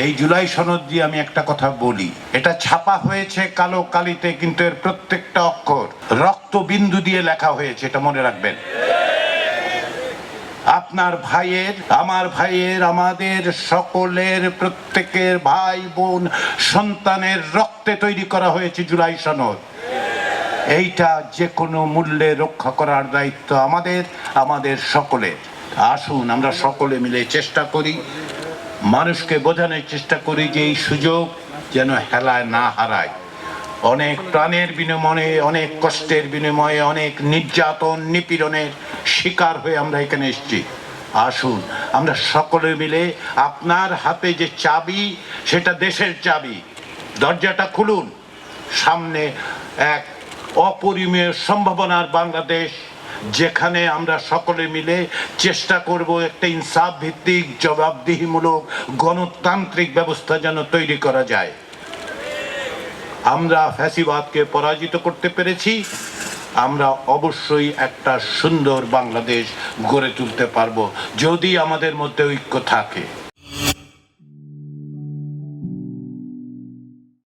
এই জুলাই সনদ দিয়ে আমি একটা কথা বলি, এটা ছাপা হয়েছে কালো কালিতে, কিন্তু এর প্রত্যেকটা অক্ষর রক্ত বিন্দু দিয়ে লেখা হয়েছে, এটা মনে রাখবেন। আপনার ভাইয়ের, আমার ভাইয়ের, আমাদের সকলের, প্রত্যেকের ভাই বোন সন্তানের রক্তে তৈরি করা হয়েছে জুলাই সনদ। এইটা যে কোনো মূল্যে রক্ষা করার দায়িত্ব আমাদের সকলের। আসুন আমরা সকলে মিলে চেষ্টা করি, মানুষকে বোঝানোর চেষ্টা করি যে এই সুযোগ যেন হেলায় না হারায়। অনেক প্রাণের বিনিময়ে, অনেক কষ্টের বিনিময়ে, অনেক নির্যাতন নিপীড়নের শিকার হয়ে আমরা এখানে এসেছি। আসুন আমরা সকলে মিলে, আপনার হাতে যে চাবি সেটা দেশের চাবি, দরজাটা খুলুন। সামনে এক অপরিমেয় সম্ভাবনার বাংলাদেশ, যেখানে আমরা সকলে মিলে চেষ্টা করব একটা ইনসাফ ভিত্তিক, জবাবদিহিমূলক, গণতান্ত্রিক ব্যবস্থা যেন তৈরি করা যায়। আমরা ফ্যাসিবাদকে পরাজিত করতে পেরেছি, আমরা অবশ্যই একটা সুন্দর বাংলাদেশ গড়ে তুলতে পারবো যদি আমাদের মধ্যে ঐক্য থাকে।